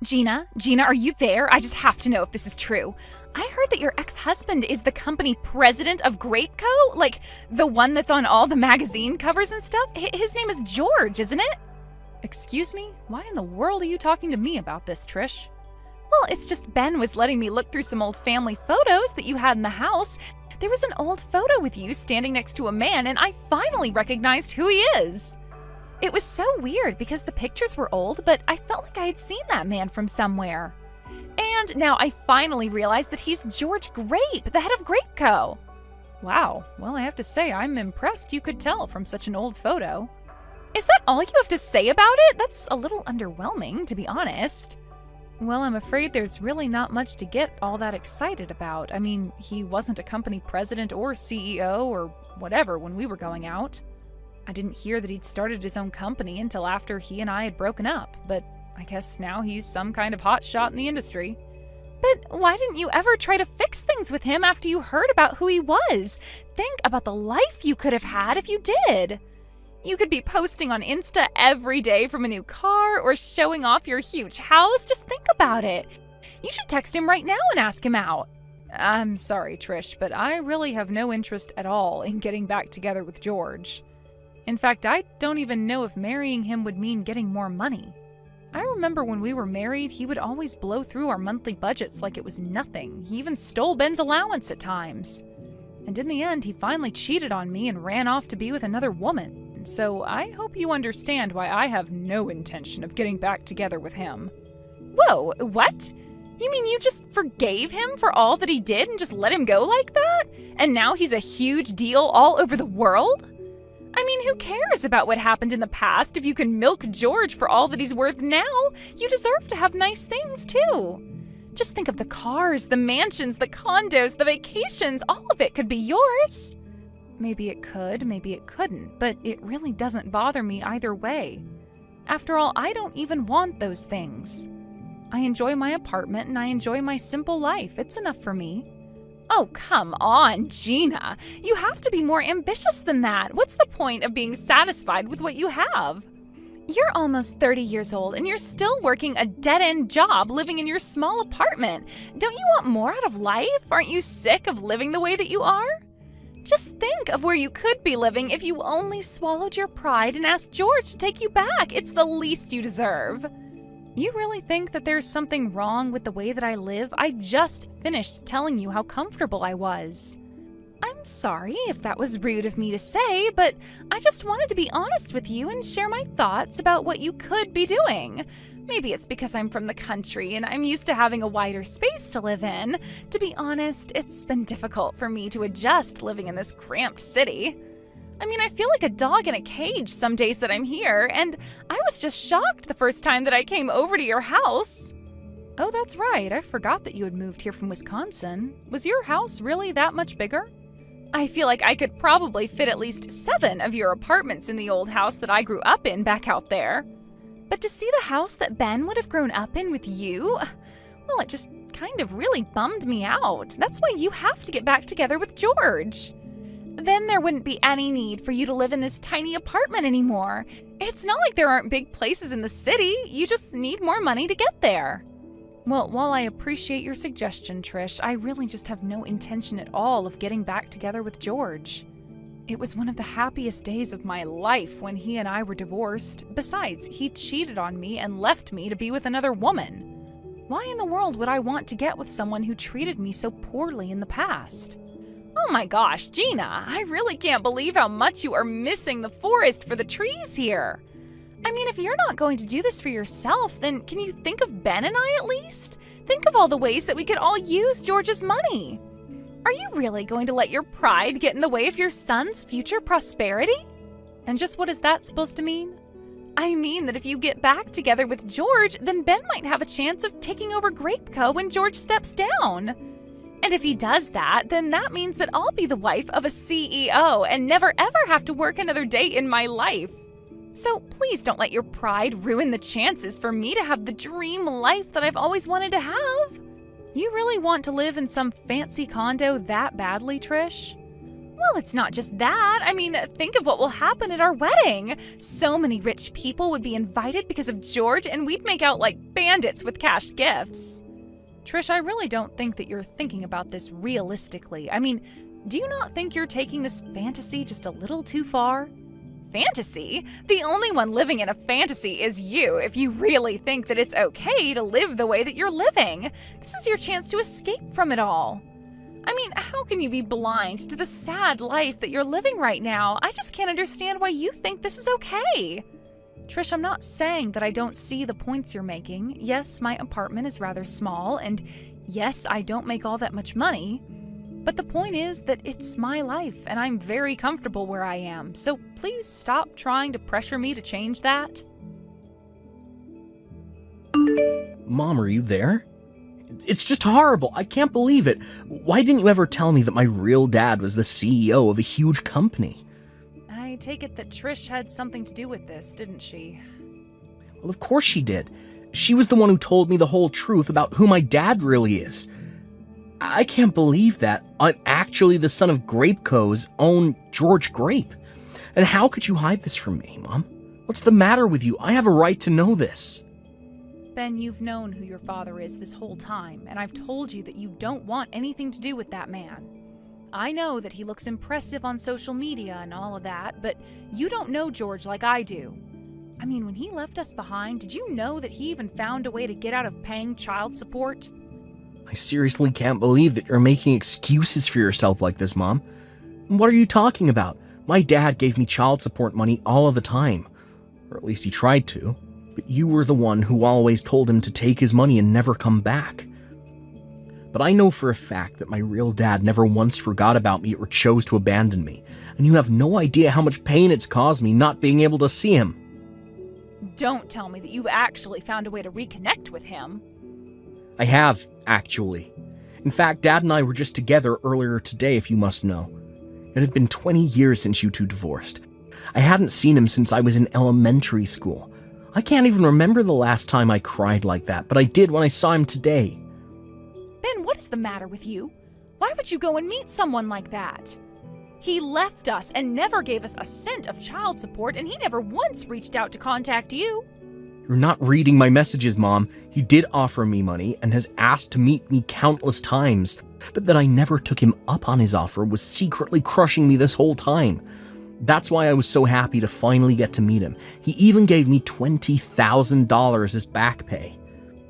Gina, are you there? I just have to know if this is true. I heard that your ex-husband is the company president of Grapeco? Like, the one that's on all the magazine covers and stuff? His name is George, isn't it? Excuse me? Why in the world are you talking to me about this, Trish? Well, it's just Ben was letting me look through some old family photos that you had in the house. There was an old photo with you standing next to a man, and I finally recognized who he is. It was so weird because the pictures were old, but I felt like I had seen that man from somewhere. And now I finally realized that he's George Grape, the head of Grapeco. Wow, well, I have to say I'm impressed you could tell from such an old photo. Is that all you have to say about it? That's a little underwhelming, to be honest. Well, I'm afraid there's really not much to get all that excited about. I mean, he wasn't a company president or CEO or whatever when we were going out. I didn't hear that he'd started his own company until after he and I had broken up, but I guess now he's some kind of hot shot in the industry. But why didn't you ever try to fix things with him after you heard about who he was? Think about the life you could have had if you did. You could be posting on Insta every day from a new car or showing off your huge house. Just think about it. You should text him right now and ask him out. I'm sorry, Trish, but I really have no interest at all in getting back together with George. In fact, I don't even know if marrying him would mean getting more money. I remember when we were married, he would always blow through our monthly budgets like it was nothing. He even stole Ben's allowance at times. And in the end, he finally cheated on me and ran off to be with another woman. So I hope you understand why I have no intention of getting back together with him. Whoa, what? You mean you just forgave him for all that he did and just let him go like that? And now he's a huge deal all over the world? I mean, who cares about what happened in the past if you can milk George for all that he's worth now? You deserve to have nice things, too. Just think of the cars, the mansions, the condos, the vacations. All of it could be yours. Maybe it could, maybe it couldn't, but it really doesn't bother me either way. After all, I don't even want those things. I enjoy my apartment and I enjoy my simple life. It's enough for me. Oh, come on, Gina. You have to be more ambitious than that. What's the point of being satisfied with what you have? You're almost 30 years old and you're still working a dead-end job living in your small apartment. Don't you want more out of life? Aren't you sick of living the way that you are? Just think of where you could be living if you only swallowed your pride and asked George to take you back. It's the least you deserve. You really think that there's something wrong with the way that I live? I just finished telling you how comfortable I was. I'm sorry if that was rude of me to say, but I just wanted to be honest with you and share my thoughts about what you could be doing. Maybe it's because I'm from the country and I'm used to having a wider space to live in. To be honest, it's been difficult for me to adjust living in this cramped city. I mean, I feel like a dog in a cage some days that I'm here, and I was just shocked the first time that I came over to your house. Oh, that's right. I forgot that you had moved here from Wisconsin. Was your house really that much bigger? I feel like I could probably fit at least 7 of your apartments in the old house that I grew up in back out there. But to see the house that Ben would have grown up in with you, well, it just kind of really bummed me out. That's why you have to get back together with George. Then there wouldn't be any need for you to live in this tiny apartment anymore. It's not like there aren't big places in the city. You just need more money to get there. Well, while I appreciate your suggestion, Trish, I really just have no intention at all of getting back together with George. It was one of the happiest days of my life when he and I were divorced. Besides, he cheated on me and left me to be with another woman. Why in the world would I want to get with someone who treated me so poorly in the past? Oh my gosh, Gina, I really can't believe how much you are missing the forest for the trees here. I mean, if you're not going to do this for yourself, then can you think of Ben and I at least? Think of all the ways that we could all use George's money. Are you really going to let your pride get in the way of your son's future prosperity? And just what is that supposed to mean? I mean that if you get back together with George, then Ben might have a chance of taking over Grapeco when George steps down. And if he does that, then that means that I'll be the wife of a CEO and never ever have to work another day in my life. So please don't let your pride ruin the chances for me to have the dream life that I've always wanted to have. You really want to live in some fancy condo that badly, Trish? Well, it's not just that. I mean, think of what will happen at our wedding. So many rich people would be invited because of George, and we'd make out like bandits with cash gifts. Trish, I really don't think that you're thinking about this realistically. I mean, do you not think you're taking this fantasy just a little too far? Fantasy? The only one living in a fantasy is you, if you really think that it's okay to live the way that you're living. This is your chance to escape from it all. I mean, how can you be blind to the sad life that you're living right now? I just can't understand why you think this is okay. Trish, I'm not saying that I don't see the points you're making. Yes, my apartment is rather small, and yes, I don't make all that much money. But the point is that it's my life, and I'm very comfortable where I am. So please stop trying to pressure me to change that. Mom, are you there? It's just horrible. I can't believe it. Why didn't you ever tell me that my real dad was the CEO of a huge company? I take it that Trish had something to do with this, didn't she? Well, of course she did. She was the one who told me the whole truth about who my dad really is. I can't believe that I'm actually the son of Grapeco's own George Grape. And how could you hide this from me, Mom? What's the matter with you? I have a right to know this. Ben, you've known who your father is this whole time, and I've told you that you don't want anything to do with that man. I know that he looks impressive on social media and all of that, but you don't know George like I do. I mean, when he left us behind, did you know that he even found a way to get out of paying child support? I seriously can't believe that you're making excuses for yourself like this, Mom. What are you talking about? My dad gave me child support money all of the time. Or at least he tried to. But you were the one who always told him to take his money and never come back. But I know for a fact that my real dad never once forgot about me or chose to abandon me. And you have no idea how much pain it's caused me not being able to see him. Don't tell me that you've actually found a way to reconnect with him. I have, actually. In fact, Dad and I were just together earlier today, if you must know. It had been 20 years since you two divorced. I hadn't seen him since I was in elementary school. I can't even remember the last time I cried like that, but I did when I saw him today. Ben, what is the matter with you? Why would you go and meet someone like that? He left us and never gave us a cent of child support, and he never once reached out to contact you. You're not reading my messages, Mom. He did offer me money and has asked to meet me countless times, but that I never took him up on his offer was secretly crushing me this whole time. That's why I was so happy to finally get to meet him. He even gave me $20,000 as back pay.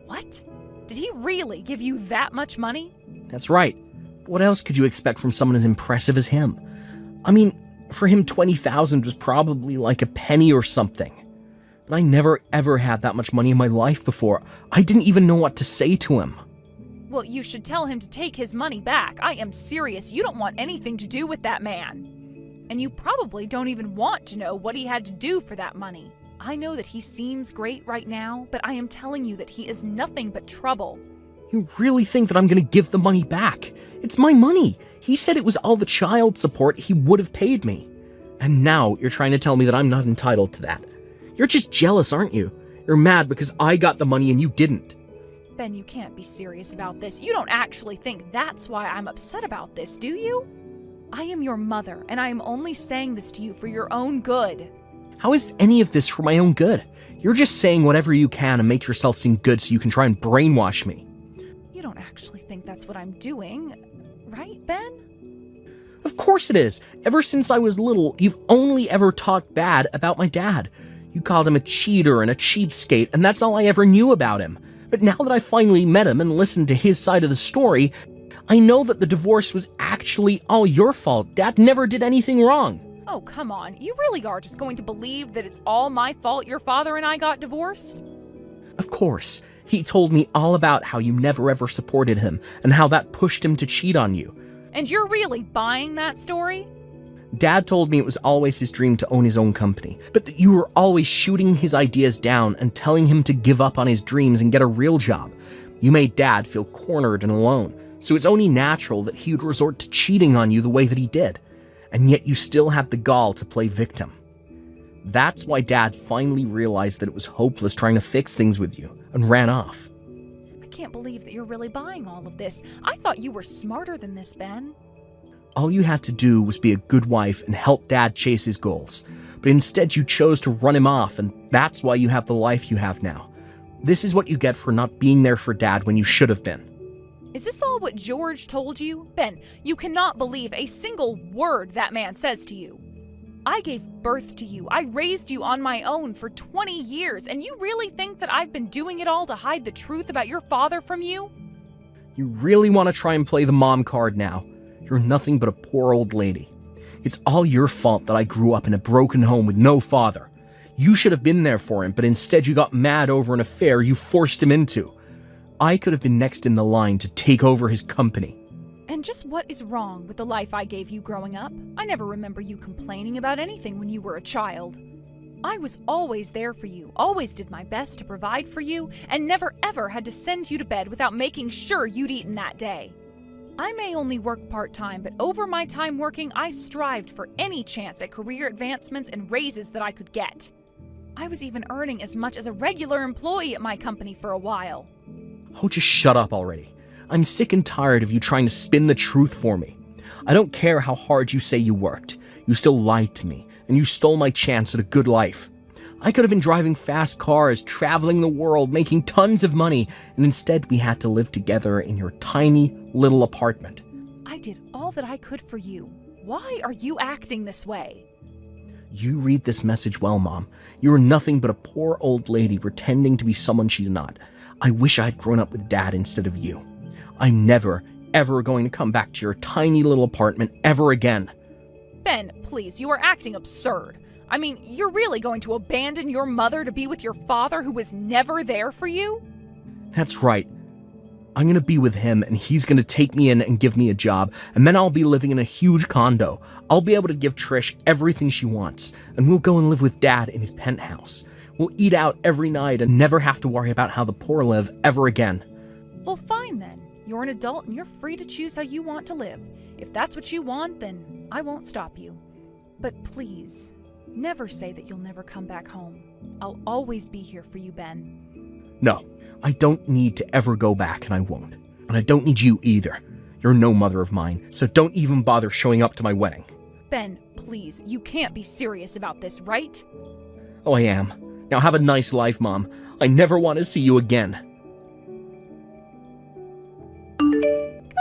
What? Did he really give you that much money? That's right. What else could you expect from someone as impressive as him? I mean, for him, $20,000 was probably like a penny or something. But I never ever had that much money in my life before. I didn't even know what to say to him. Well, you should tell him to take his money back. I am serious. You don't want anything to do with that man. And you probably don't even want to know what he had to do for that money. I know that he seems great right now, but I am telling you that he is nothing but trouble. You really think that I'm going to give the money back? It's my money. He said it was all the child support he would have paid me. And now you're trying to tell me that I'm not entitled to that. You're just jealous, aren't you? You're mad because I got the money and you didn't. Ben, you can't be serious about this. You don't actually think that's why I'm upset about this, do you? I am your mother, and I am only saying this to you for your own good. How is any of this for my own good? You're just saying whatever you can to make yourself seem good so you can try and brainwash me. You don't actually think that's what I'm doing, right, Ben? Of course it is. Ever since I was little, you've only ever talked bad about my dad. You called him a cheater and a cheapskate, and that's all I ever knew about him. But now that I finally met him and listened to his side of the story, I know that the divorce was actually all your fault. Dad never did anything wrong. Oh, come on. You really are just going to believe that it's all my fault your father and I got divorced? Of course. He told me all about how you never ever supported him and how that pushed him to cheat on you. And you're really buying that story? Dad told me it was always his dream to own his own company, but that you were always shooting his ideas down and telling him to give up on his dreams and get a real job. You made Dad feel cornered and alone. So it's only natural that he would resort to cheating on you the way that he did. And yet you still had the gall to play victim. That's why Dad finally realized that it was hopeless trying to fix things with you and ran off. I can't believe that you're really buying all of this. I thought you were smarter than this, Ben. All you had to do was be a good wife and help Dad chase his goals. But instead you chose to run him off, and that's why you have the life you have now. This is what you get for not being there for Dad when you should have been. Is this all what George told you? Ben, you cannot believe a single word that man says to you. I gave birth to you. I raised you on my own for 20 years, and you really think that I've been doing it all to hide the truth about your father from you? You really want to try and play the mom card now? You're nothing but a poor old lady. It's all your fault that I grew up in a broken home with no father. You should have been there for him, but instead you got mad over an affair you forced him into. I could have been next in the line to take over his company. And just what is wrong with the life I gave you growing up? I never remember you complaining about anything when you were a child. I was always there for you, always did my best to provide for you, and never ever had to send you to bed without making sure you'd eaten that day. I may only work part-time, but over my time working, I strived for any chance at career advancements and raises that I could get. I was even earning as much as a regular employee at my company for a while. Oh, just shut up already. I'm sick and tired of you trying to spin the truth for me. I don't care how hard you say you worked. You still lied to me, and you stole my chance at a good life. I could have been driving fast cars, traveling the world, making tons of money, and instead we had to live together in your tiny little apartment. I did all that I could for you. Why are you acting this way? You read this message well, Mom. You are nothing but a poor old lady pretending to be someone she's not. I wish I had grown up with Dad instead of you. I'm never, ever going to come back to your tiny little apartment ever again. Ben, please, you are acting absurd. I mean, you're really going to abandon your mother to be with your father who was never there for you? That's right. I'm going to be with him, and he's going to take me in and give me a job, and then I'll be living in a huge condo. I'll be able to give Trish everything she wants, and we'll go and live with Dad in his penthouse. We'll eat out every night and never have to worry about how the poor live ever again. Well, fine then. You're an adult and you're free to choose how you want to live. If that's what you want, then I won't stop you. But please, never say that you'll never come back home. I'll always be here for you, Ben. No, I don't need to ever go back, and I won't. And I don't need you either. You're no mother of mine, so don't even bother showing up to my wedding. Ben, please, you can't be serious about this, right? Oh, I am. Now have a nice life, Mom. I never want to see you again.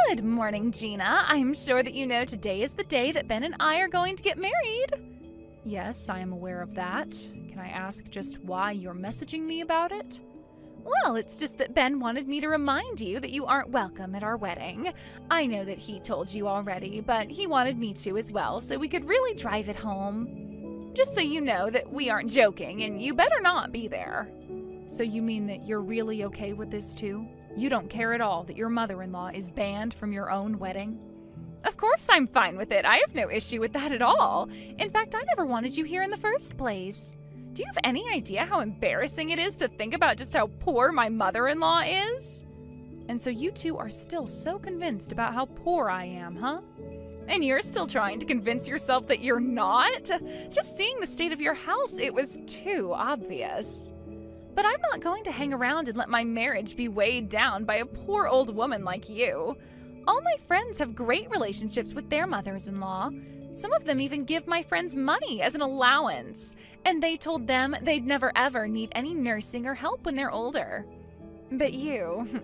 Good morning, Gina. I'm sure that you know today is the day that Ben and I are going to get married. Yes, I am aware of that. Can I ask just why you're messaging me about it? Well, it's just that Ben wanted me to remind you that you aren't welcome at our wedding. I know that he told you already, but he wanted me to as well, so we could really drive it home. Just so you know that we aren't joking, and you better not be there. So you mean that you're really okay with this too? You don't care at all that your mother-in-law is banned from your own wedding? Of course I'm fine with it. I have no issue with that at all. In fact, I never wanted you here in the first place. Do you have any idea how embarrassing it is to think about just how poor my mother-in-law is? And so you two are still so convinced about how poor I am, huh? And you're still trying to convince yourself that you're not? Just seeing the state of your house, it was too obvious. But I'm not going to hang around and let my marriage be weighed down by a poor old woman like you. All my friends have great relationships with their mothers-in-law. Some of them even give my friends money as an allowance, and they told them they'd never ever need any nursing or help when they're older. But you,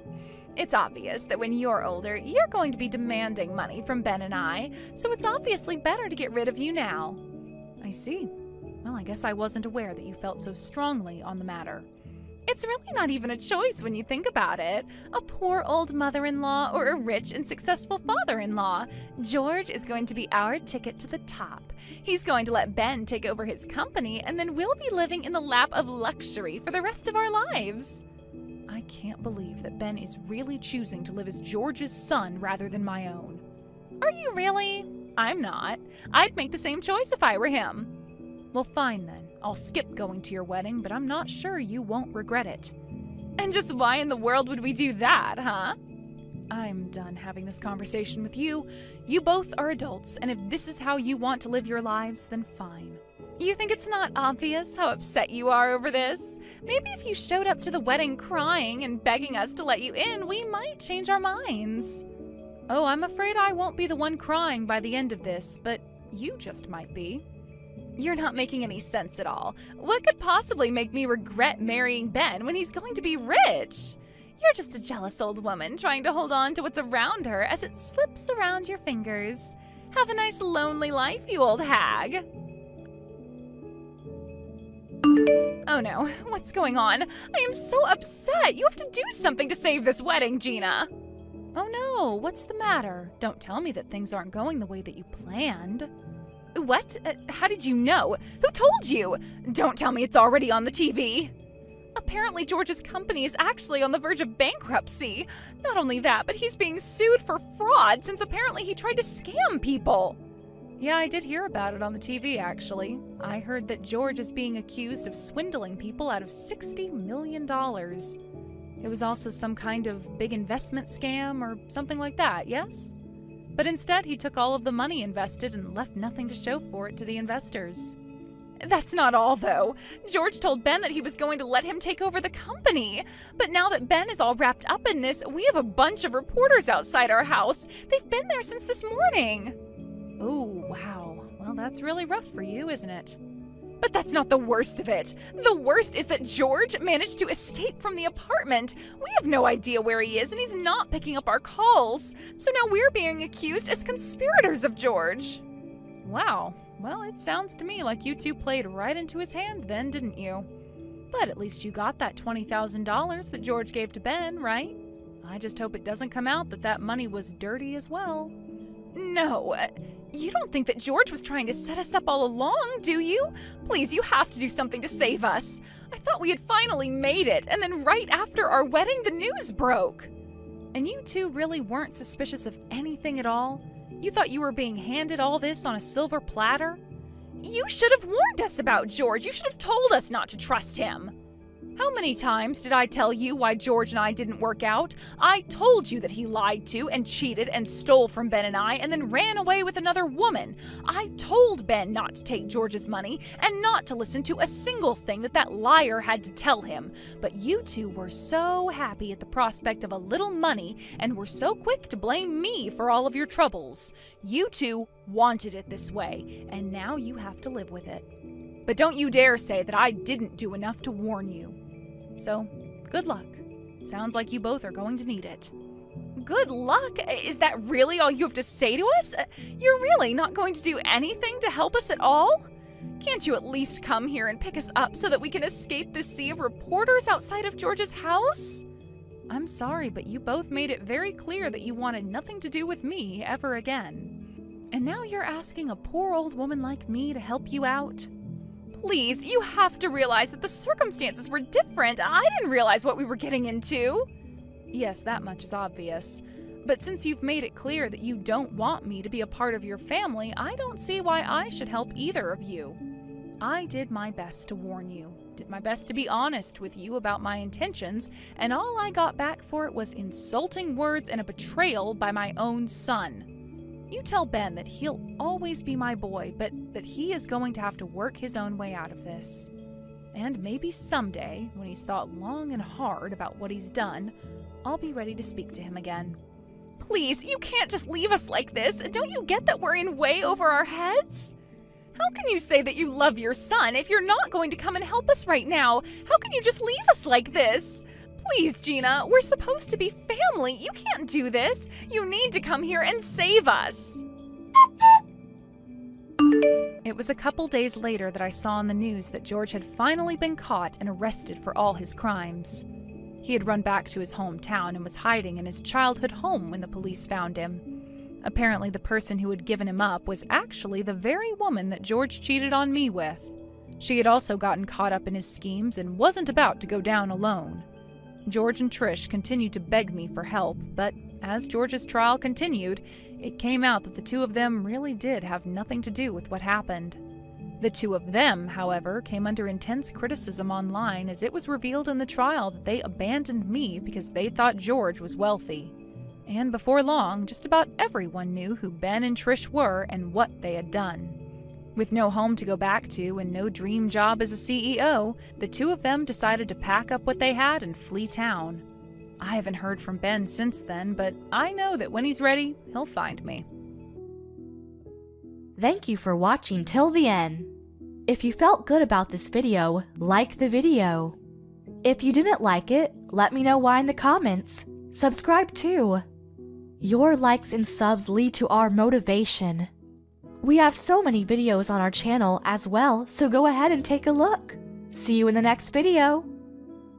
it's obvious that when you're older, you're going to be demanding money from Ben and I, so it's obviously better to get rid of you now. I see. Well, I guess I wasn't aware that you felt so strongly on the matter. It's really not even a choice when you think about it. A poor old mother-in-law or a rich and successful father-in-law. George is going to be our ticket to the top. He's going to let Ben take over his company, and then we'll be living in the lap of luxury for the rest of our lives. I can't believe that Ben is really choosing to live as George's son rather than my own. Are you really? I'm not. I'd make the same choice if I were him. Well, fine then. I'll skip going to your wedding, but I'm not sure you won't regret it. And just why in the world would we do that, huh? I'm done having this conversation with you. You both are adults, and if this is how you want to live your lives, then fine. You think it's not obvious how upset you are over this? Maybe if you showed up to the wedding crying and begging us to let you in, we might change our minds. Oh, I'm afraid I won't be the one crying by the end of this, but you just might be. You're not making any sense at all. What could possibly make me regret marrying Ben when he's going to be rich? You're just a jealous old woman trying to hold on to what's around her as it slips around your fingers. Have a nice lonely life, you old hag. Oh no, what's going on? I am so upset. You have to do something to save this wedding, Gina. Oh no, what's the matter? Don't tell me that things aren't going the way that you planned. What? How did you know? Who told you? Don't tell me it's already on the TV. Apparently George's company is actually on the verge of bankruptcy. Not only that, but he's being sued for fraud since apparently he tried to scam people. Yeah, I did hear about it on the TV, actually. I heard that George is being accused of swindling people out of $60 million. It was also some kind of big investment scam or something like that, yes? But instead, he took all of the money invested and left nothing to show for it to the investors. That's not all, though. George told Ben that he was going to let him take over the company. But now that Ben is all wrapped up in this, we have a bunch of reporters outside our house. They've been there since this morning. Oh, wow. Well, that's really rough for you, isn't it? But that's not the worst of it. The worst is that George managed to escape from the apartment. We have no idea where he is, and he's not picking up our calls. So now we're being accused as conspirators of George. Wow. Well, it sounds to me like you two played right into his hand then, didn't you? But at least you got that $20,000 that George gave to Ben, right? I just hope it doesn't come out that that money was dirty as well. No, you don't think that George was trying to set us up all along, do you? Please, you have to do something to save us. I thought we had finally made it, and then right after our wedding, the news broke. And you two really weren't suspicious of anything at all? You thought you were being handed all this on a silver platter? You should have warned us about George. You should have told us not to trust him. How many times did I tell you why George and I didn't work out? I told you that he lied to and cheated and stole from Ben and I and then ran away with another woman. I told Ben not to take George's money and not to listen to a single thing that liar had to tell him. But you two were so happy at the prospect of a little money and were so quick to blame me for all of your troubles. You two wanted it this way, and now you have to live with it. But don't you dare say that I didn't do enough to warn you. So, good luck. Sounds like you both are going to need it. Good luck? Is that really all you have to say to us? You're really not going to do anything to help us at all? Can't you at least come here and pick us up so that we can escape this sea of reporters outside of George's house? I'm sorry, but you both made it very clear that you wanted nothing to do with me ever again. And now you're asking a poor old woman like me to help you out? Please, you have to realize that the circumstances were different. I didn't realize what we were getting into. Yes, that much is obvious. But since you've made it clear that you don't want me to be a part of your family, I don't see why I should help either of you. I did my best to warn you, did my best to be honest with you about my intentions, and all I got back for it was insulting words and a betrayal by my own son. You tell Ben that he'll always be my boy, but that he is going to have to work his own way out of this. And maybe someday, when he's thought long and hard about what he's done, I'll be ready to speak to him again. Please, you can't just leave us like this. Don't you get that we're in way over our heads? How can you say that you love your son if you're not going to come and help us right now? How can you just leave us like this? Please, Gina, we're supposed to be family. You can't do this. You need to come here and save us. It was a couple days later that I saw on the news that George had finally been caught and arrested for all his crimes. He had run back to his hometown and was hiding in his childhood home when the police found him. Apparently, the person who had given him up was actually the very woman that George cheated on me with. She had also gotten caught up in his schemes and wasn't about to go down alone. George and Trish continued to beg me for help, but as George's trial continued, it came out that the two of them really did have nothing to do with what happened. The two of them, however, came under intense criticism online as it was revealed in the trial that they abandoned me because they thought George was wealthy. And before long, just about everyone knew who Ben and Trish were and what they had done. With no home to go back to and no dream job as a CEO, the two of them decided to pack up what they had and flee town. I haven't heard from Ben since then, but I know that when he's ready, he'll find me. Thank you for watching till the end. If you felt good about this video, like the video. If you didn't like it, let me know why in the comments. Subscribe too. Your likes and subs lead to our motivation. We have so many videos on our channel as well, so go ahead and take a look. See you in the next video.